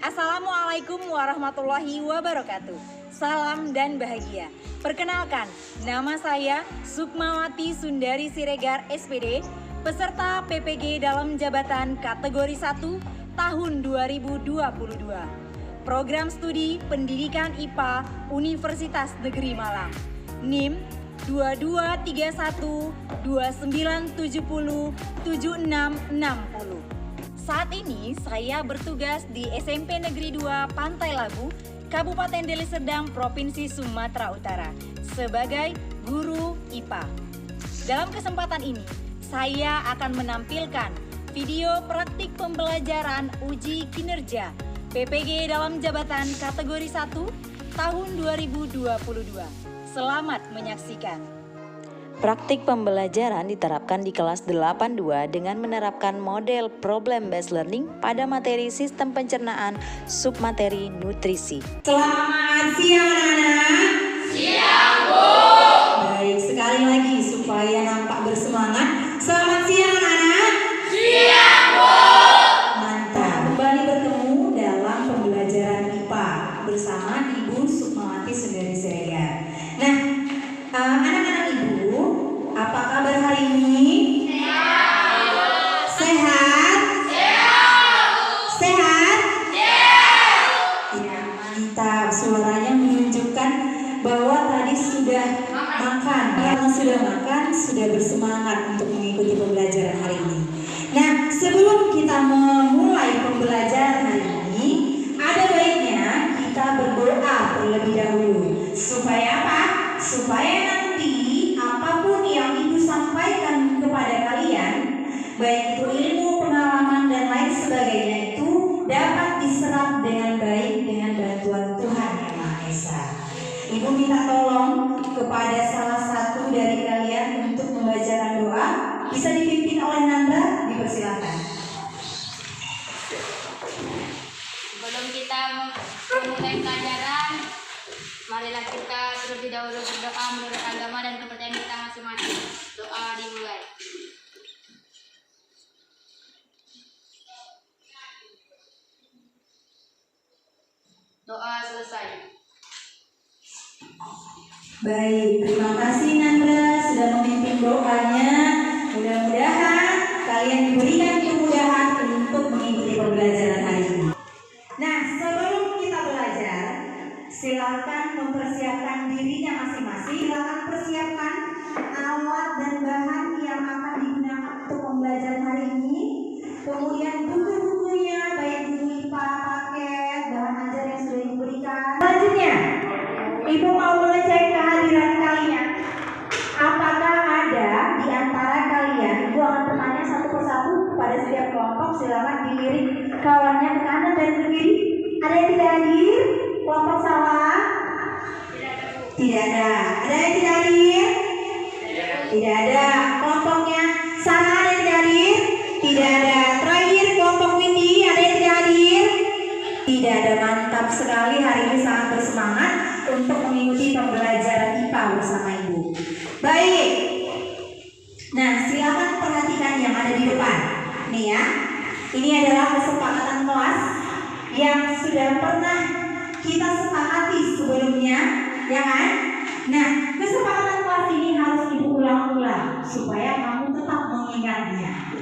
Assalamualaikum warahmatullahi wabarakatuh. Salam dan bahagia. Perkenalkan, nama saya Sukmawati Sundari Siregar SPD, peserta PPG dalam jabatan kategori 1 tahun 2022. Program Studi Pendidikan IPA Universitas Negeri Malang. NIM 2231 2970 7660. Saat ini saya bertugas di SMP Negeri 2 Pantai Labu, Kabupaten Deli Serdang, Provinsi Sumatera Utara sebagai guru IPA. Dalam kesempatan ini, saya akan menampilkan video praktik pembelajaran uji kinerja PPG dalam jabatan kategori 1 tahun 2022. Selamat menyaksikan. Praktik pembelajaran diterapkan di kelas 82 dengan menerapkan model problem based learning pada materi sistem pencernaan submateri nutrisi. Selamat siang anak-anak. Siang, Bu. Baik, sekali lagi supaya nampak bersemangat. Selamat siang anak-anak. Siang, Bu. Mantap, kembali bertemu dalam pembelajaran IPA bersama Ibu Sukmawati Sundari Siregar. Nah, anak-anak Ibu, apa kabar hari ini? Sehat. Sehat? Sehat? Ya, mantap. Suaranya menunjukkan bahwa tadi sudah makan. Karena sudah makan, sudah bersemangat untuk mengikuti pembelajaran hari ini. Nah, sebelum kita memulai pembelajaran hari ini, ada baiknya kita berdoa terlebih dahulu. Supaya apa? Supaya nanti apapun yang Ibu sampaikan kepada kalian, baik itu ilmu, pengalaman, dan lain sebagainya itu dapat diserap dengan baik dengan bantuan Tuhan Yang Maha Esa. Ibu minta tolong kepada salah satu dari kalian untuk membacakan doa. Bisa dipimpin oleh Nanda, dipersilakan. Sebelum kita memulai pelajaran, marilah kita terlebih dahulu berdoa menurut agama dan kepercayaan kita masing-masing. Doa dimulai. Doa selesai. Baik, terima kasih Nanda sudah memimpin doanya. Mudah-mudahan kalian diberikan kemudahan untuk mengikuti pembelajaran hari ini. Nah, sebelum kita belajar, silakan mempersiapkan dirinya masing-masing. Silakan persiapkan alat dan bahan yang akan digunakan untuk pembelajaran hari ini. Kemudian buku-bukunya, baik buku IPA, paket, bahan ajar yang sudah diberikan. Selanjutnya, Ibu mau mengecek kehadiran kalian. Apakah ada di antara kalian? Ibu akan bertanya satu persatu kepada setiap kelompok. Silakan dilirik kawannya ke kanan dan ke kiri. Ada yang tidak hadir? Kelompok salah? Tidak ada. Ada yang tidak hadir? Tidak ada. Kelompoknya Sarah ada yang tidak hadir? Tidak ada. Terakhir kelompok Windy ada yang tidak hadir? Tidak ada. Mantap sekali, hari ini sangat bersemangat untuk mengikuti pembelajaran IPA bersama Ibu. Baik. Nah, silakan perhatikan yang ada di depan. Nih ya. Ini adalah kesepakatan kelas yang sudah pernah kita sepakati sebelumnya, ya kan? Nah, kesepakatan kelas ini harus Ibu ulang-ulang supaya kamu tetap mengingatnya.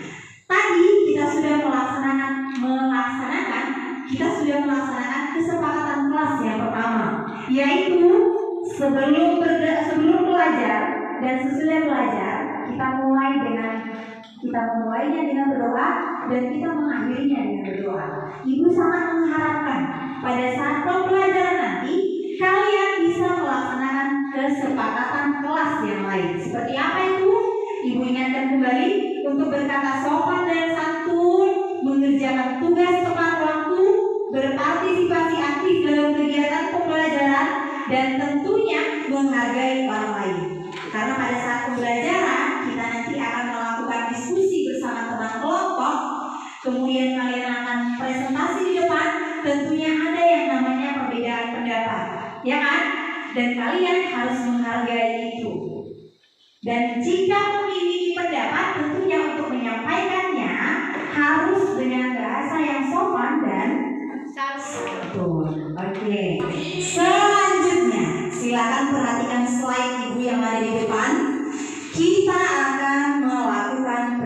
Tadi kita sudah melaksanakan kesepakatan kelas yang pertama, yaitu sebelum belajar dan sesudah belajar kita memulainya dengan berdoa dan kita mengakhirinya dengan berdoa. Ibu sangat mengharapkan pada saat pembelajaran nanti kalian bisa melaksanakan kesepakatan kelas yang lain. Seperti apa itu? Ibu ingatkan kembali untuk berkata sopan dan santun, mengerjakan tugas tepat waktu, berpartisipasi aktif dalam kegiatan pembelajaran, dan tentunya menghargai orang lain. Karena pada saat pembelajaran kita nanti akan melakukan diskusi bersama teman kelompok, kemudian kalian akan presentasi di depan, tentunya ada yang namanya perbedaan pendapat, ya kan? Dan kalian harus menghargai itu. Dan jika memiliki pendapat, tentunya untuk menyampaikannya harus dengan bahasa yang sopan dan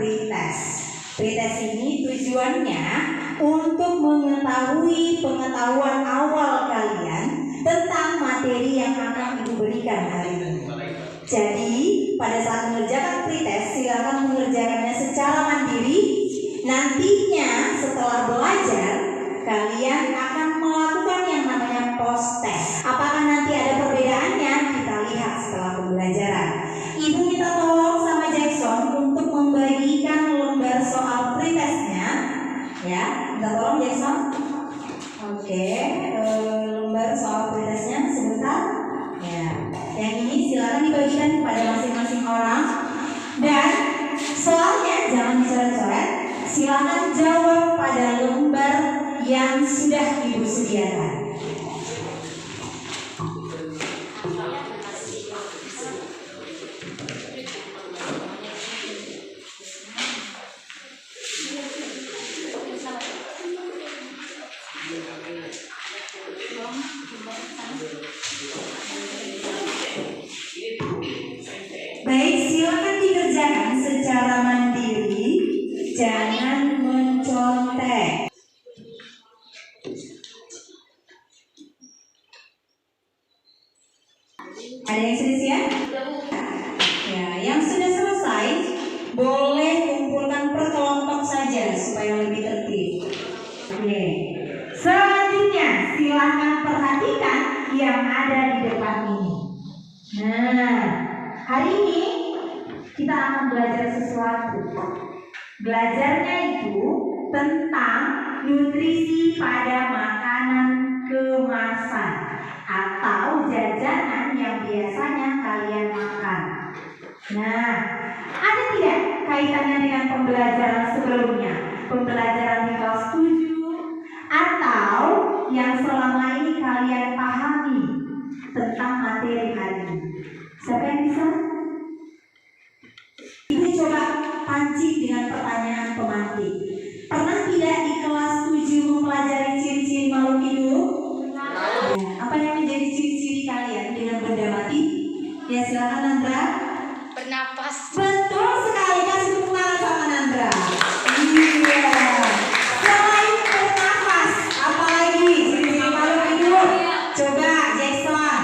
pretest. Pretest ini tujuannya untuk mengetahui pengetahuan awal kalian tentang materi yang akan Ibu berikan hari ini. Jadi, pada saat mengerjakan pretest, silakan mengerjakannya secara mandiri. Nantinya setelah belajar, kalian akan melakukan yang namanya post test. Apakah nanti ada perbedaannya? Kita lihat setelah pembelajaran. Ibu minta tolong sama Jackson untuk membagikan lembar soal pretestnya. Ya, minta tolong Jackson. Oke, lembar soal pretestnya sebentar. Ya, yang ini silakan dibagikan kepada masing-masing orang. Dan soalnya jangan dicoret-coret. Silakan jawab pada lembar yang sudah Ibu sediakan. Baik, silakan dikerjakan secara mandiri, jangan mencontek. Ada yang sudah siap? Ya, yang sudah selesai boleh kumpulkan per kelompok saja supaya lebih tertib. Oke. Selanjutnya silakan perhatikan yang ada di depan ini. Nah, hari ini kita akan belajar sesuatu. Belajarnya itu tentang nutrisi pada makanan kemasan atau jajanan yang biasanya kalian makan. Nah, ada tidak kaitannya dengan pembelajaran sebelumnya? Pembelajaran di kelas 7 atau yang selama ini kalian pahami tentang materi hari ini? Siapa yang bisa? Ibu coba pancing dengan pertanyaan pemantik. Pernah tidak di kelas 7 mempelajari ciri-ciri makhluk hidup? Ya, apa yang menjadi ciri-ciri kalian dengan benda mati? Ya, silakan Nandra. Bernapas. Betul sekali, kasih tepuk tangan sama Nandra. Iya. Selain bernafas, apa lagi ciri-ciri makhluk hidup? Coba Jackson.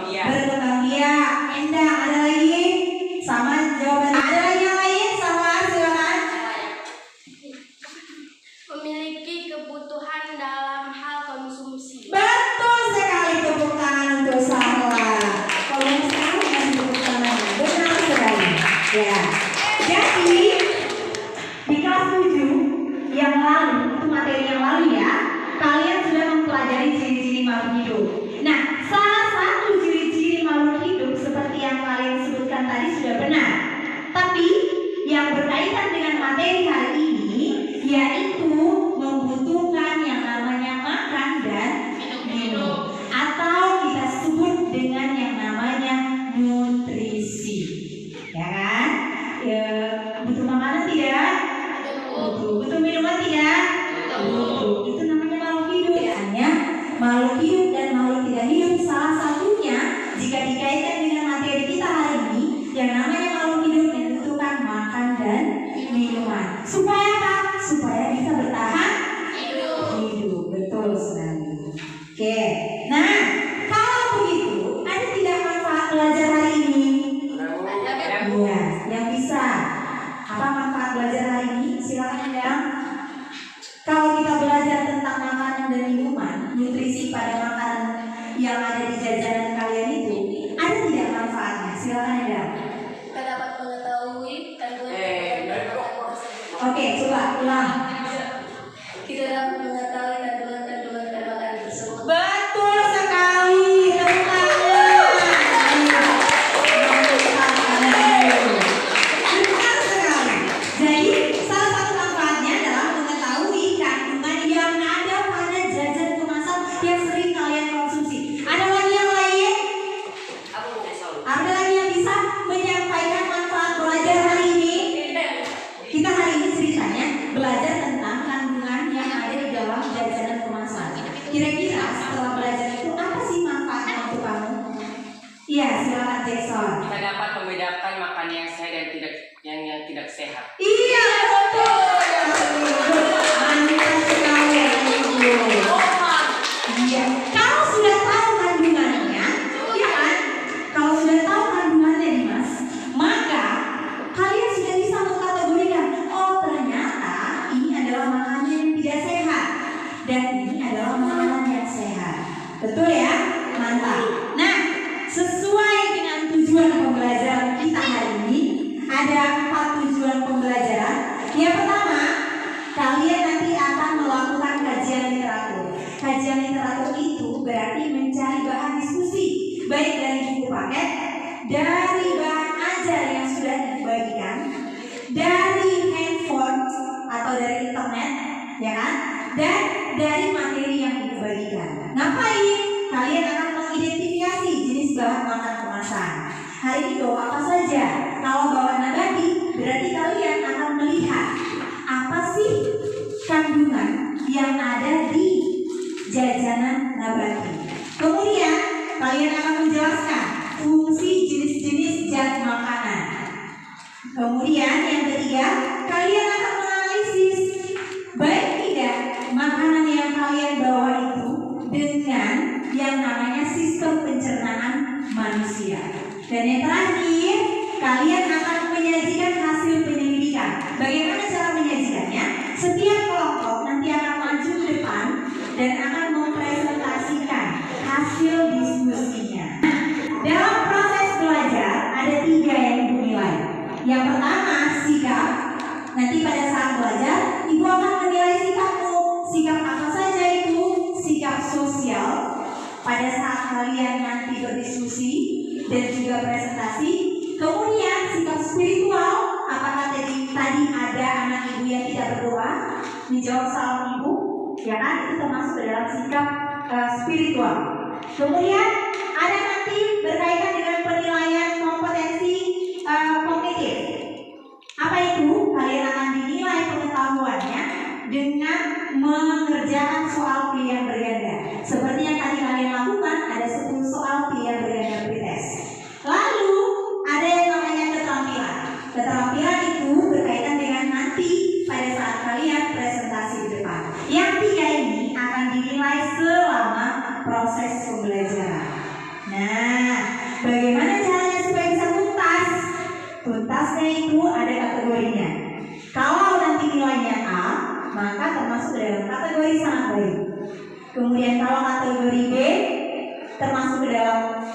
Berkembang biak. Endang, ada lagi? Sama jawaban. Ada lagi yang lain? Sama, silakan. Memiliki kebutuhan dalam hal konsumsi. Betul sekali, tepuk tangan untuk Sarla. Kalau sekarang kasih tepuk tangan. Benar sekali. Ya. Jadi di kelas 7 yang lalu, itu materi yang lalu ya, kalian sudah mempelajari ciri-ciri makhluk hidup. Nah, salah satu ciri-ciri makhluk hidup seperti yang kalian sebutkan tadi sudah benar. Tapi yang berkaitan dengan materi hari ini yaitu membutuhkan yang namanya makan dan minum, atau kita sebut dengan yang namanya nutrisi. Ya kan? Ya, butuh makanan tidak? Butuh. Butuh minuman tidak? Butuh. Itu namanya makhluk hidup. Hanya makhluk hidup dan makhluk tidak hidup, salah satunya jika dikaitkan dengan materi kita hari ini, yang namanya makhluk hidup membutuhkan makan dan minuman. Supaya apa? Supaya bisa bertahan hidup. Betul sekali. Oke. Nah, kalau begitu, ada tidak manfaat belajar hari ini? Iya, yang bisa. Apa manfaat belajar hari ini? Silakan ya. Kalau kita belajar tentang makanan dan minuman, nutrisi pada makanan yang ada di jajanan kalian itu, ada tidak manfaatnya? Silakan ya. Kita dapat mengetahui kandungan Oke, coba ulang. Kita dapat mengetahui kandungan makanan tersebut. Betul sekali. Tepuk tangan. Benar sekali. Jadi salah satu manfaatnya adalah mengetahui kandungan yang ada pada jajan kemasan yang sering kalian konsumsi. Ada lagi yang lain? Ada lagi yang bisa menyampaikan manfaat belajar hari ini? Kita hari ini ceritanya belajar yang tidak sehat. Iya betul. Mantap sekali Ibu. Iya. Kalau sudah tahu kandungannya, ya kan? Kalau sudah tahu kandungannya Dimas, maka kalian sudah bisa mengkategorikan. Oh ternyata ini adalah makanan yang tidak sehat dan ini adalah makanan yang sehat. Betul ya? Mantap. Nah, sesuai dengan tujuan pembelajaran kita hari ini, ada 4 tujuan pembelajaran. Yang pertama, kalian nanti akan melakukan kajian literatur. Kajian literatur itu berarti mencari bahan diskusi, baik dari buku paket, dari bahan ajar yang sudah dibagikan, dari handphone atau dari internet, ya kan? Dan dari materi yang dibagikan. Ngapain? Kalian akan mengidentifikasi jenis bahan makan kemasan. Hari ini bawa apa saja? Kalau bawa nabati, berarti kalian akan melihat apa sih kandungan yang ada di jajanan nabati. Kemudian kalian akan menjelaskan fungsi jenis-jenis zat makanan. Kemudian yang ketiga, kalian akan menganalisis baik tidak makanan yang kalian bawa itu dengan yang namanya sistem pencernaan manusia. Dan yang terakhir, kalian akan menyajikan hasil penyelidikan. Bagaimana cara menyajikannya? Setiap kelompok nanti akan maju ke depan dan akan mempresentasikan hasil diskusinya. Dalam proses belajar ada 3 yang dinilai. Yang pertama sikap. Nanti pada saat belajar, Ibu akan menilai sikapmu. Sikap apa saja itu? Sikap sosial pada saat kalian nanti berdiskusi dan juga presentasi. Kemudian sikap spiritual, apakah tadi ada anak ibu yang tidak berdoa menjawab salam ibu, ya kan? Itu termasuk dalam sikap spiritual. Kemudian ada nanti berkaitan dengan penilaian kompetensi kognitif. Apa itu? Kalian akan dinilai pengetahuannya dengan mengerjakan soal pilihan berganda. Seperti yang tadi kalian lakukan, ada 10 soal pilihan berganda pretest. Lalu ada yang namanya keterampilan. Keterampilan itu berkaitan dengan nanti pada saat kalian presentasi di depan. Yang 3 ini akan dinilai selama proses pembelajaran. Nah, bagaimana caranya supaya bisa tuntas? Tuntasnya itu ada kategorinya. Kalau nanti nilainya A, maka termasuk dalam kategori sangat baik. Kemudian kalau kategori B termasuk ke dalam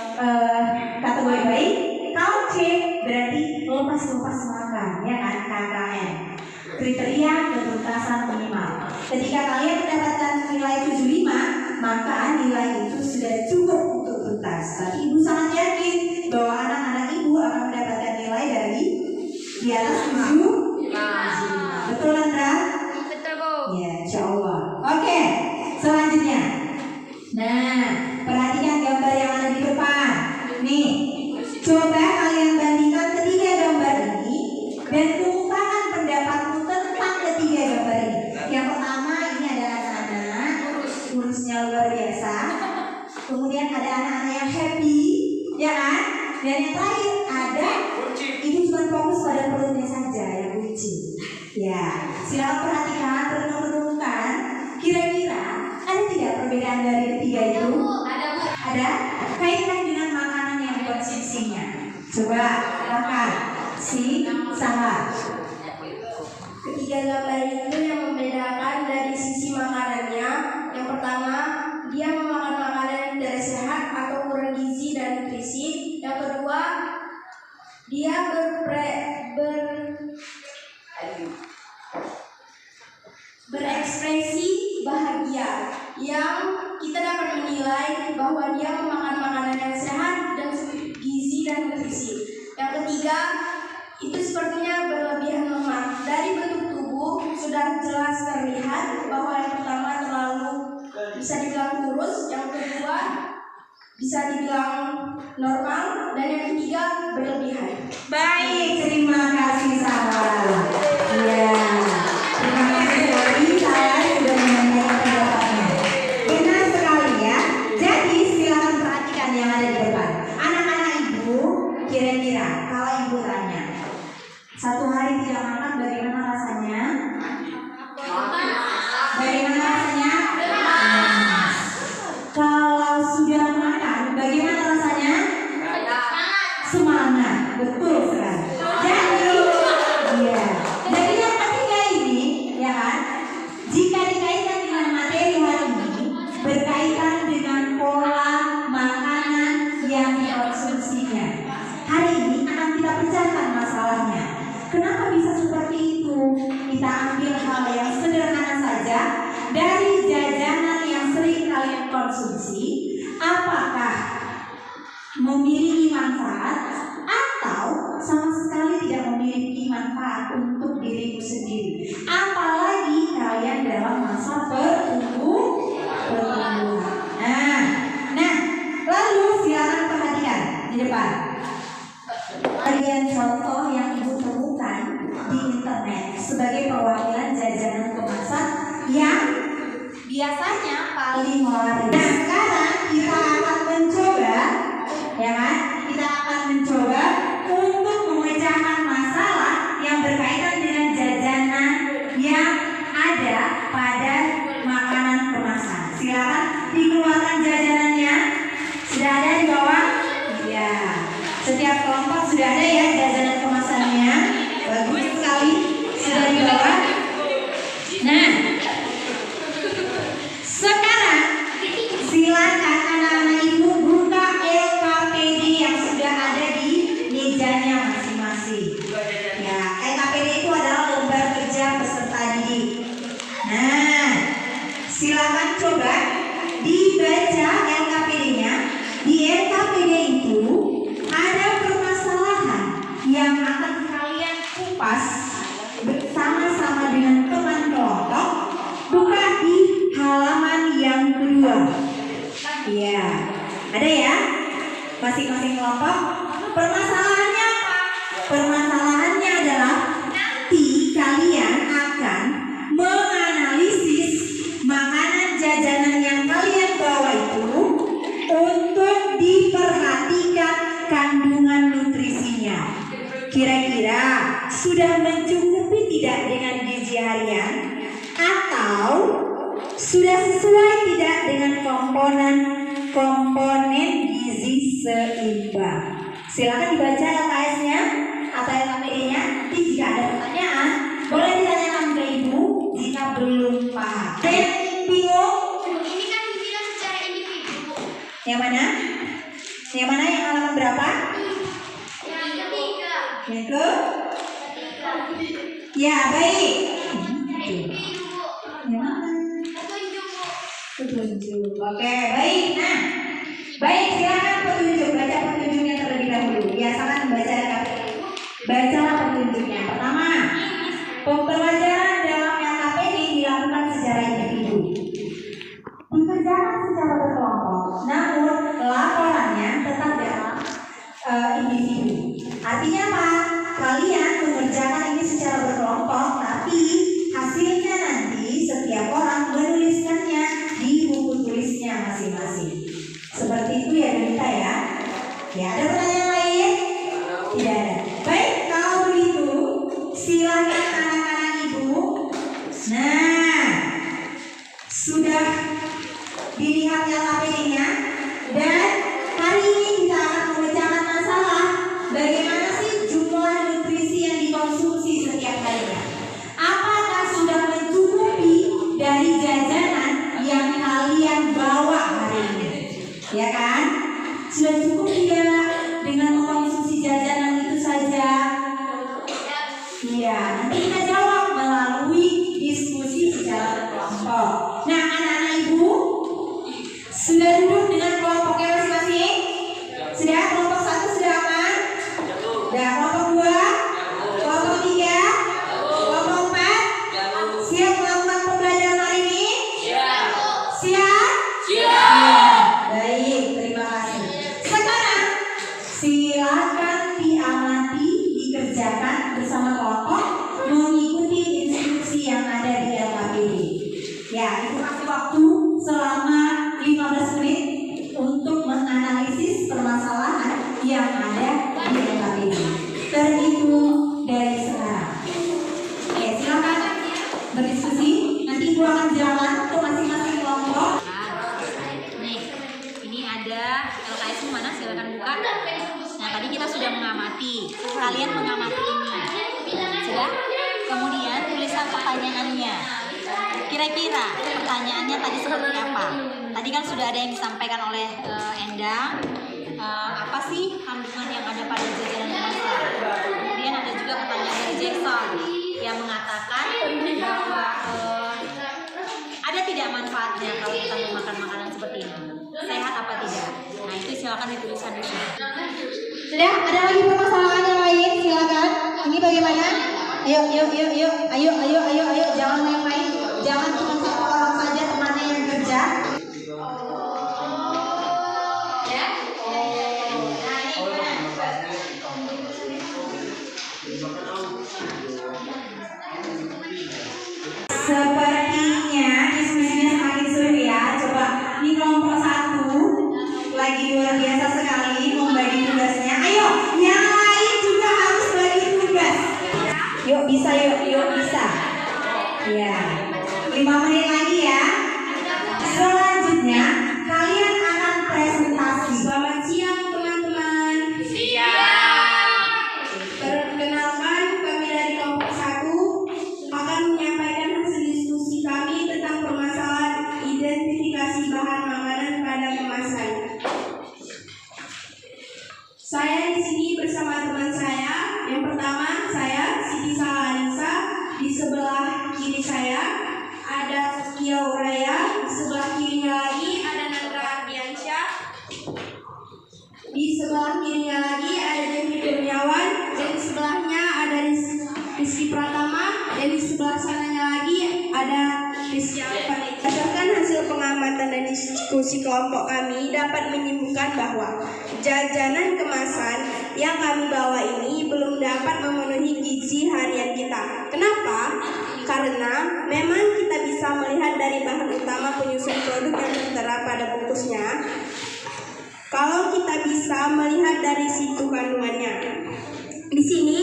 kategori baik. Kalau C berarti lepas makan, ya kan? KKM. Kriteria ketuntasan minimal. Ketika kalian mendapatkan nilai 75, maka nilai itu sudah cukup untuk tuntas. Tapi ibu sangat yakin bahwa anak-anak ibu akan mendapatkan nilai dari di atas 7. Betul Andra? Betul Bu. Ya, insya Allah. Oke, selanjutnya. Nah, perhatikan gambar yang ada di depan. Nih, coba kalian bandingkan ketiga gambar ini dan kemukakan pendapatmu tentang ketiga gambar ini. Yang pertama ini ada anak-anak urusnya luar biasa. Kemudian ada anak-anak yang happy, ya kan? Dan yang terakhir ada ibu cuma fokus pada perutnya saja yang buncit. Ya, silakan perhatikan, renung-renungkan. Kira-kira ada tidak perbedaan dari ketiga itu? Ada Bu. Ada? Kaitkan dengan makanan yang dikonsumsinya. Coba silakan si Sahar. Ketiga gambar itu yang membedakan dari sisi makanannya. Yang pertama, dia memakan makanan yang tidak sehat atau kurang gizi dan nutrisi. Yang kedua, dia berekspresi bahagia, yang kita dapat menilai bahwa dia memakan makanan yang sehat dan gizi dan nutrisi. Yang ketiga, itu sepertinya berlebihan lemak. Dari bentuk tubuh sudah jelas terlihat bahwa yang pertama terlalu bisa dibilang kurus, yang kedua bisa dibilang normal, dan yang ketiga berlebihan. Baik, terima kasih Sahar. Ya, terima kasih sekali Sahar sudah menyampaikan pendapatnya. Benar sekali ya. Jadi silakan perhatikan yang ada di depan. Anak-anak ibu, kira-kira kalau ibu tanya, 1 hari tidak makan bagaimana rasanya? Bagaimana rasanya? Kalau sudah makan bagaimana rasanya? Semangat, betul sekali. Jadi yang ketiga ini, ya kan? Jika dikaitkan dengan materi hari ini, berkaitan dengan pola makanan yang dikonsumsinya. Hari ini akan kita pecahkan masalahnya. Kenapa bisa seperti itu? Kita ambil hal yang sederhana saja dari jajanan yang sering kalian konsumsi. Apakah memiliki manfaat atau sama sekali tidak memiliki manfaat untuk dirimu sendiri? Apalagi kalian dalam masa pertumbuhan. Nah, lalu silakan perhatikan di depan. Bagian contoh yang ibu temukan di internet sebagai perwakilan jajanan kemasan yang biasanya paling laris. Nah, sekarang kita akan mencoba, ya kan? Kita akan mencoba untuk memecahkan masalah yang berkaitan dengan jajanan yang ada pada makanan kemasan. Silakan dikeluarkan jajanannya. Sudah ada di bawah? Ya. Setiap kelompok sudah ada ya jajanan kemasannya. Bagus sekali. Sudah di bawah. Nah, sekarang silakan anak-anak ibu buka LKPD yang sudah ada di mejanya masing-masing. Ya, LKPD itu adalah lembar kerja peserta didik. Nah, silakan coba dibaca LKPD-nya. Di LKPD itu ada permasalahan yang akan kalian kupas bersama-sama dengan teman kelompok. Buka di halaman yang kedua. Ya, ada ya masing-masing kelompok. Permasalahannya apa? Permasalahannya adalah nanti kalian akan menganalisis makanan jajanan yang kalian bawa itu untuk diperhatikan kandungan nutrisinya. Kira-kira sudah mencukupi tidak dengan gizi harian? Atau sudah sesuai tidak dengan komponen gizi seimbang? Silakan dibaca LKS-nya atau LKPD-nya. Nanti jika ada pertanyaan boleh ditanyakan ke ibu jika belum paham. Ada yang bingung? Ini kan dibilang secara individu. Yang mana? Yang mana yang halaman berapa? Yang ketiga. Yang ke? Ya, baik. Individu, Bu. Yang mana? Petunjuk, Bu. Petunjuk. Oke, baik. Nah, baik, silakan petunjuk. Baca petunjuknya terlebih dahulu. Biasakan membaca LKPD. Bacalah petunjuknya. Pertama, pembelajaran dalam LKPD dilakukan secara individu. Dikerjakan secara berkelompok, namun laporannya tetap dalam individu. Artinya apa? Kalian mengerjakan ini secara berkelompok, tapi hasilnya nanti setiap orang menuliskannya di buku tulisnya masing-masing. Seperti itu ya Donita ya. Ya, ada pertanyaan lain? Tidak ada. Baik, kalau begitu silakan anak-anak ibu. Nah, sudah dilihat LKPD-nya dan hari ini kita akan memecahkan masalah bagaimana sih jumlah nutrisi yang dikonsumsi setiap harinya. Apakah sudah mencukupi dari jajanan yang kalian bawa hari ini? Ya kan? Sudah cukup tidak dengan mengkonsumsi jajanan itu saja? Iya, nanti kita jawab melalui diskusi secara berkelompok. Nah, anak-anak ibu sudah duduk dengan kelompoknya masing-masing? Sudah? Kelompok 1 sudah aman? Sudah. Kelompok 2? Kelompok 3? Kelompok 4? Siap melakukan pembelajaran hari ini? Siap? Baik, terima kasih. Sekarang silakan diamati, dikerjakan bersama kelompok mengikuti instruksi yang ada di LKPD. Ya, itu kasih waktu selama 15 menit Kemudian tulislah pertanyaannya. Kira-kira pertanyaannya tadi seperti apa? Tadi kan sudah ada yang disampaikan oleh Endang. Apa sih kandungan yang ada pada jajanan kemasan? Kemudian ada juga pertanyaan dari Jackson yang mengatakan bahwa ada tidak manfaatnya kalau kita memakan makanan seperti ini? Sehat apa tidak? Nah, itu silakan dituliskan di sini. Sudah, ada lagi permasalahan yang lain? Silakan. Ini bagaimana? Ayo. Jangan main-main. Jangan cuma satu orang saja temannya yang kerja. Ya. Nah, ini gimana? Sepertinya diskusinya semakin seru ya. Coba ini kelompok 1 lagi luar biasa sekali membagi tugasnya. Ayo, yang lain juga harus bagi tugas. Yuk bisa. Ya, 5 menit lagi ya. Selanjutnya kalian akan presentasi. Selamat siang teman-teman. Perkenalkan, kami dari kelompok 1 akan menyampaikan hasil diskusi kami tentang permasalahan identifikasi bahan makanan pada kemasan. Saya di sini bersama teman saya. Yang pertama, saya Siti Salanisa. Di sebelah kiri saya ada Saskia Uraya. Di sebelah kirinya lagi ada Nandra Ardiansyah. Di sebelah kirinya lagi ada Devi Kurniawan. Dan di sebelahnya ada Rizky Pratama. Dan di sebelah sananya lagi ada Rizky Alfani. Berdasarkan hasil pengamatan dan diskusi kelompok kami dapat menyimpulkan bahwa jajanan kemasan yang kami bawa ini belum dapat memenuhi gizi harian kita. Kenapa? Karena memang kita bisa melihat dari bahan utama penyusun produk yang tertera pada bungkusnya. Kalau kita bisa melihat dari situ kandungannya. Di sini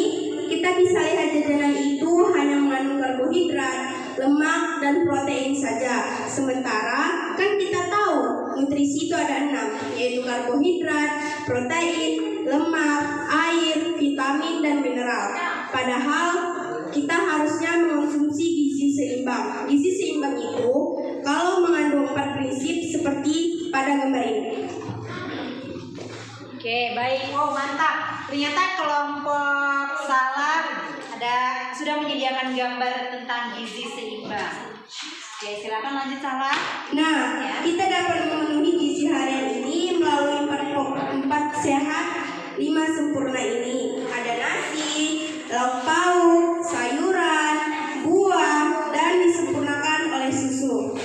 kita bisa lihat jajanan itu hanya mengandung karbohidrat, lemak, dan protein saja. Sementara kan kita tahu nutrisi itu ada 6, yaitu karbohidrat, protein, lemak, air, vitamin, dan mineral. Padahal kita harusnya mengonsumsi gizi seimbang. Gizi seimbang itu kalau mengandung 4 prinsip seperti pada gambar ini. Oke, baik. Oh, mantap. Ternyata kelompok salah sudah menyediakan gambar tentang gizi seimbang. Oke, silakan lanjut salah. Nah, kita dapat memenuhi gizi harian ini melalui 4 sehat 5 sempurna ini. Ada nasi, lauk pauk, sayuran, buah, dan disempurnakan oleh susu.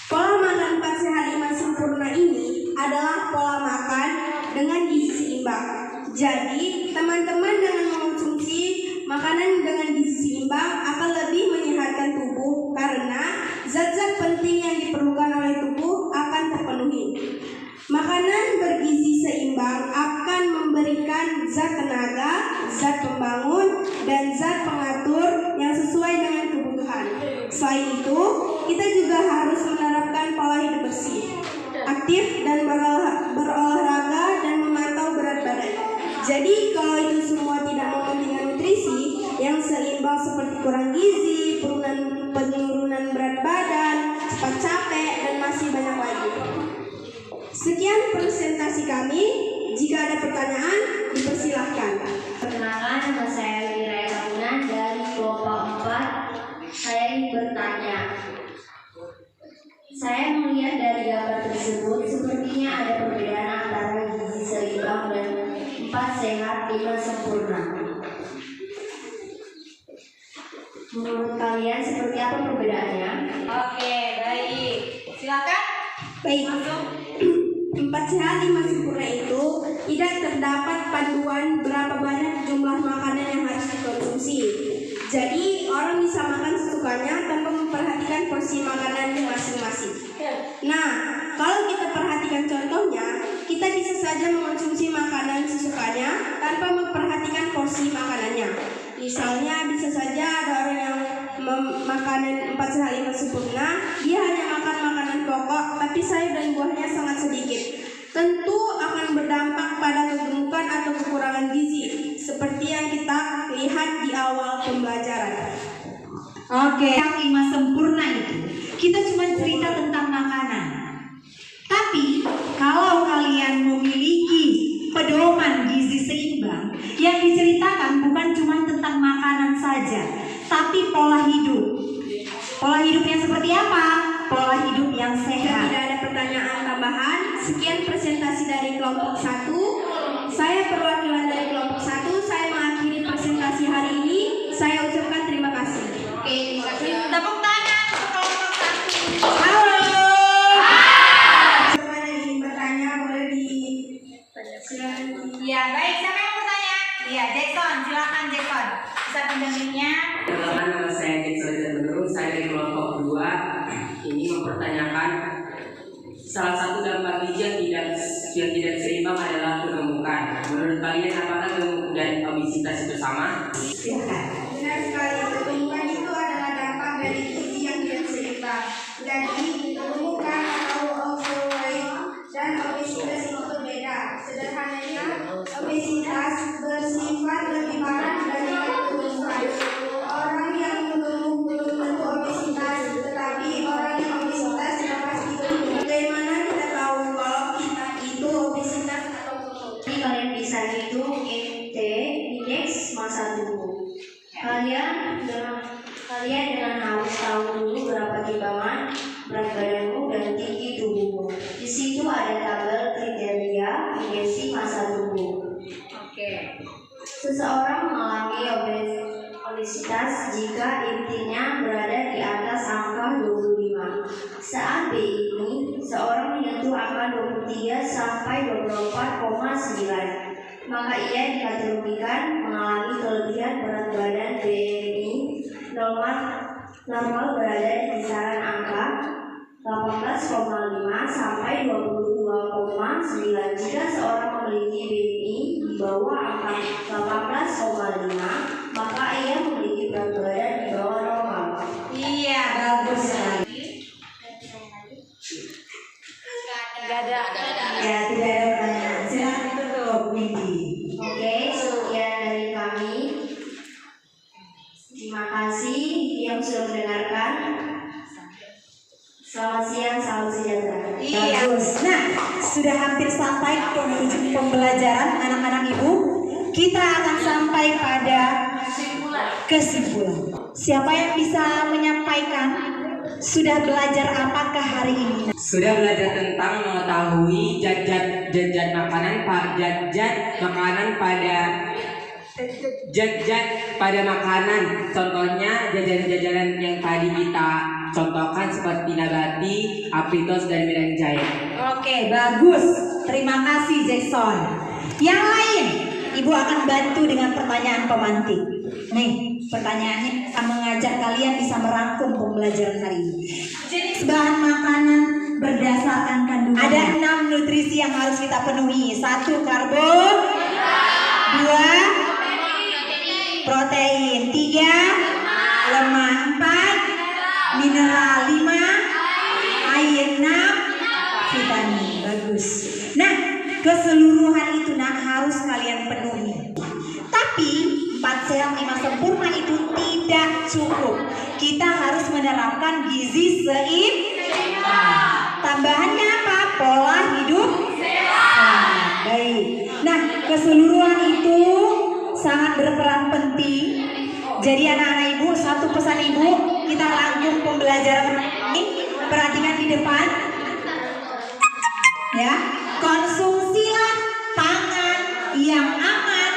Pola makan 4 sehat 5 sempurna ini adalah pola makan dengan gizi seimbang. Jadi, teman-teman dengan mengonsumsi makanan dengan gizi seimbang akan lebih menyehatkan tubuh karena zat-zat penting yang diperlukan oleh tubuh akan terpenuhi. Makanan bergizi seimbang akan memberikan zat tenaga, zat pembangun, dan zat pengatur yang sesuai dengan kebutuhan. Selain itu, kita juga harus menerapkan pola hidup bersih, aktif dan berolahraga dan memantau berat badan. Jadi kalau itu semua tidak mementingkan nutrisi yang seimbang seperti kurang gizi, penurunan berat badan, cepat capek, dan masih banyak lagi. Sekian presentasi kami. Jika ada pertanyaan, dipersilahkan. Perkenalkan, nama saya Wira Ragunan dari kelompok 4. Saya ingin bertanya. Saya melihat dari gambar tersebut sepertinya ada perbedaan antara gizi seimbang dan 4 sehat 5 sempurna. Menurut kalian seperti apa perbedaannya? Oke, baik. Silakan. Baik. 4 sehat 5 sempurna itu tidak terdapat panduan berapa banyak jumlah makanan yang harus dikonsumsi. Jadi orang bisa makan sesukanya tanpa memperhatikan porsi makanan masing-masing. Nah, kalau kita perhatikan contohnya, kita bisa saja mengonsumsi makanan sesukanya tanpa memperhatikan porsi makanannya. Misalnya bisa saja ada orang yang makanan 4 sehat 5 sempurna, dia hanya makan makanan pokok tapi sayur dan buahnya sangat sedikit. Tentu akan berdampak pada kegemukan atau kekurangan gizi seperti yang kita terlihat di awal pembelajaran. Oke, yang 5 sempurna itu kita cuma cerita tentang makanan. Tapi kalau kalian memiliki pedoman gizi seimbang, yang diceritakan bukan cuma tentang makanan saja, tapi pola hidup. Pola hidup yang seperti apa? Pola hidup yang Jika sehat. tidak ada pertanyaan tambahan, sekian presentasi dari kelompok 1. Saya perwakilan dari kelompok 1. Saya mengakhiri presentasi hari ini. Saya ucapkan terima kasih. Oke, terima kasih. Tepuk tangan untuk kelompok 1. Halo. Siapa yang ingin bertanya boleh silakan. Ya, baik. Siapa yang mau bertanya? Iya, Jackson. Silakan Jackson. Bisa pendampingnya. Perkenalkan, nama saya Jackson Menurut saya dari kelompok 2 ini mempertanyakan salah satu dampak gizi yang tidak seimbang adalah kegemukan. Menurut kalian apakah gemuk dan obesitas itu sama? Silakan. Benar sekali, kegemukan itu adalah dampak dari gizi yang tidak seimbang. Jadi, kegemukan atau overweight dan obesitas itu berbeda. Sederhananya, obesitas bersifat lebih parah daripada kegemukan. Orang yang gemuk belum tentu obesitas, tetapi orang yang obesitas sudah pasti gemuk. Bagaimana kita tahu kalau kita itu obesitas atau gemuk? Jadi kalian bisa hitung indeks massa tubuh. Kalian dengan harus tahu dulu berapa timbangan berat badanmu dan tinggi tubuhmu. Di situ ada tabel kriteria indeks massa tubuh. Oke. Seseorang mengalami obesitas jika intinya berada di atas angka 25. Saat BMI, seorang menyentuh angka 23 sampai 24,9. Maka ia dikategorikan mengalami kelebihan berat badan. BMI normal berada di kisaran angka 18,5 sampai 22,9. Jika seorang memiliki BMI di bawah angka 18,5, maka ia memiliki berat badan di bawah normal. Iya, bagus sekali. Gak ada. Ya, tidak ada pertanyaan. Silakan ditutup, Nindi. Oke, sekian dari kami. Terima kasih yang sudah mendengarkan. Selamat siang, salam sejahtera. Iya. Bagus. Nah, sudah hampir sampai penghujung pembelajaran anak-anak ibu. Kita akan sampai pada kesimpulan. Siapa yang bisa menyampaikan sudah belajar apakah hari ini? Sudah belajar tentang mengetahui jajan makanan pada makanan. Contohnya jajanan-jajanan yang tadi kita contohkan seperti nabati, apritos dan Medan Jaya. Oke, bagus. Terima kasih Jackson. Yang lain, Ibu akan bantu dengan pertanyaan pemantik. Nih, pertanyaannya akan mengajak kalian bisa merangkum pembelajaran hari ini. Jenis bahan makanan berdasarkan kandungan. Ada 6 nutrisi yang harus kita penuhi. 1 karbo, 2 protein, 3 lemak, 4 mineral, 5 air, 6 vitamin. Bagus. Nah, keseluruhan itu harus kalian penuhi. Tapi 4 sehat 5 sempurna itu tidak cukup. Kita harus menerapkan gizi seimbang. Tambahannya apa? Pola hidup sehat. Baik. Nah, keseluruhan itu sangat berperan penting. Jadi anak-anak ibu, satu pesan ibu, kita rangkum pembelajaran ini. Perhatikan di depan. Ya, konsumsilah pangan yang aman,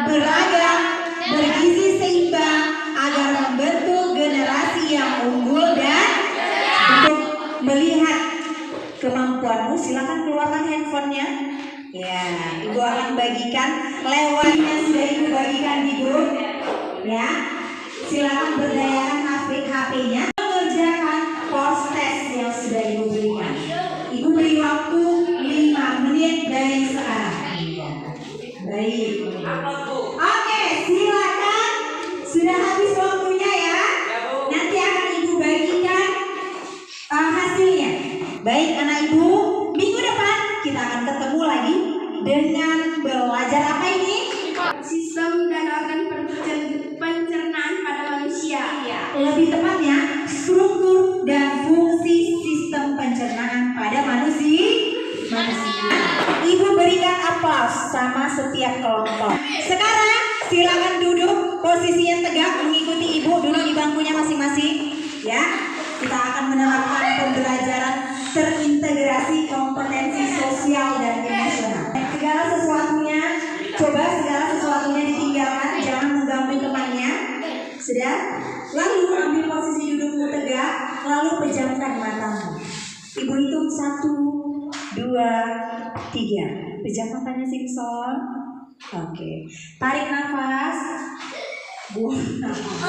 beragam, bergizi seimbang agar membentuk generasi yang unggul. Dan untuk melihat kemampuanmu, silakan keluarkan handphonenya. Ya, ibu akan bagikan lewatnya, sudah ibu bagikan di grup. Ya, silakan berdayakan HP-nya, mengerjakan post test yang sudah ibu berikan. Ibu beri waktu 5 menit dari sekarang. Baik. Oke, silakan. Sudah habis waktunya ya. Nanti akan ibu bagikan hasilnya. Baik anak ibu, minggu depan kita akan ketemu lagi dengan belajar apa ini? Sistem dan organ pertumbuhan. Ibu berikan aplaus sama setiap kelompok. Sekarang silakan duduk posisinya tegak mengikuti ibu duduk di bangkunya masing-masing. Ya, kita akan menerapkan pembelajaran terintegrasi kompetensi sosial dan emosional. Segala sesuatunya ditinggalkan, jangan mengganggu temannya. Sudah? Lalu ambil posisi dudukmu tegak, lalu pejamkan matamu. Ibu hitung 1, 2, 3. Pejam matanya Simpson. Oke. Tarik nafas. Buang nafas.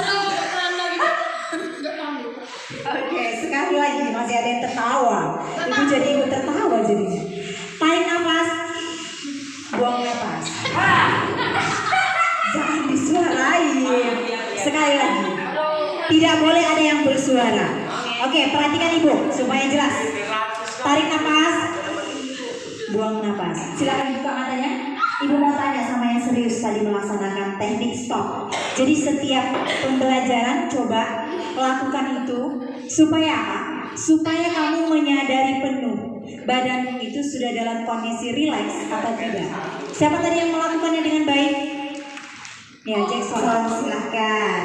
Oke, sekali lagi masih ada yang tertawa. Ibu jadi ikut tertawa jadinya. Tarik nafas. Buang nafas. Jangan disuarain. Sekali lagi. Tidak boleh ada yang bersuara. Oke, perhatikan ibu supaya jelas. Tarik nafas. Buang nafas. Silakan buka matanya. Ibu mau tanya sama yang serius tadi melaksanakan teknik stop. Jadi setiap pembelajaran coba lakukan itu supaya apa? Supaya kamu menyadari penuh badanmu itu sudah dalam kondisi rileks atau tidak. Siapa tadi yang melakukannya dengan baik? Ya, Jackson, silahkan.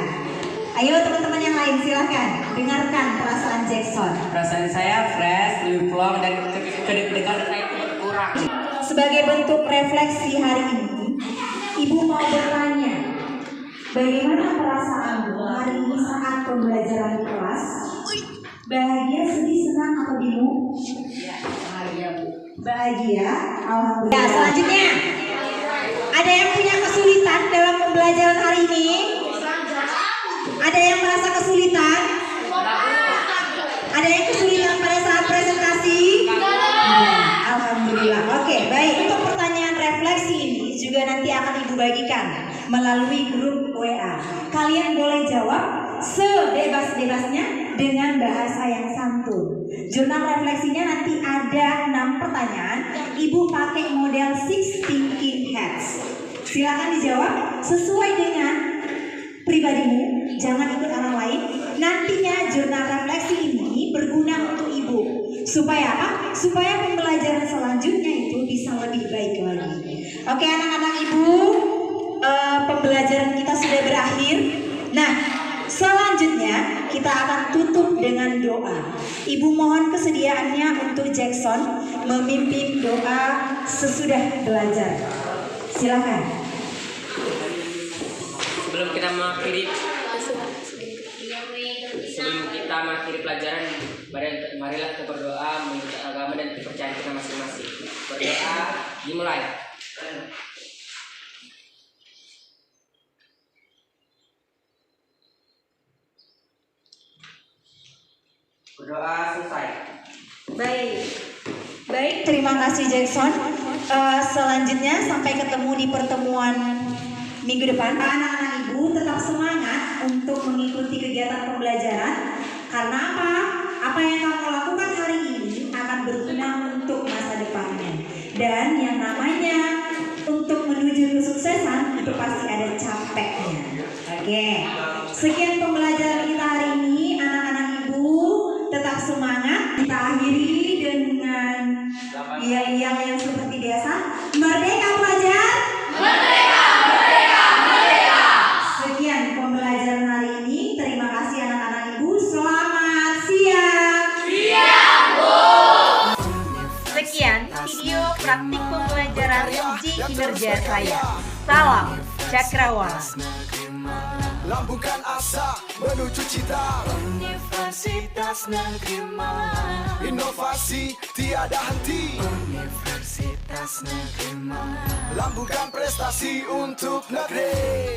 Ayo teman-teman yang lain silahkan dengarkan perasaan Jackson. Perasaan saya fresh, lebih plong dan kedek-dekan saya berkurang. Sebagai bentuk refleksi hari ini, Ibu mau bertanya, bagaimana perasaanmu hari ini saat pembelajaran di kelas? Bahagia, sedih, senang, atau bingung? Bahagia, Bu. Bahagia, alhamdulillah. Ya, selanjutnya, ada yang punya kesulitan dalam pembelajaran hari ini? Ada yang merasa kesulitan? Ada yang kesulitan pada saat presentasi? Alhamdulillah. Oke, baik. Untuk pertanyaan refleksi ini juga nanti akan Ibu bagikan melalui grup WA. Kalian boleh jawab sebebas-bebasnya dengan bahasa yang santun. Jurnal refleksinya nanti ada 6 pertanyaan. Ibu pakai model 6 thinking hats. Silakan dijawab sesuai dengan pribadimu, jangan ikut orang lain. Nantinya jurnal refleksi ini berguna untuk Ibu. Supaya apa? Supaya pembelajaran selanjutnya itu bisa lebih baik lagi. Oke anak-anak Ibu, pembelajaran kita sudah berakhir. Nah, selanjutnya kita akan tutup dengan doa. Ibu mohon kesediaannya untuk Jackson memimpin doa sesudah belajar. Silakan. Sebelum kita mengakhiri pelajaran, marilah kita berdoa menurut agama dan kepercayaan kita masing-masing. Berdoa dimulai. Berdoa selesai. Baik, terima kasih Jackson. Selanjutnya sampai ketemu di pertemuan minggu depan. Anak-anak Ibu tetap semangat untuk mengikuti kegiatan pembelajaran. Karena apa? Apa yang kamu lakukan hari ini akan berguna untuk masa depannya. Dan yang namanya untuk menuju kesuksesan itu pasti ada capeknya. Oke. Sekian pembelajaran kita hari ini, anak-anak Ibu tetap semangat. Kita akhiri dengan yel-yel yang seperti biasa. Merdeka belajar. Merdeka, merdeka, merdeka. Sekian pembelajaran hari ini. Terima kasih anak-anak Ibu. Selamat siang. Siang, Bu. Sekian video praktik pembelajaran uji kinerja saya. Salam Cakrawala. Lambungkan asa menuju cita. Universitas Negeri Malang. Inovasi tiada henti. Universitas Negeri Malang. Lambungkan prestasi untuk negeri.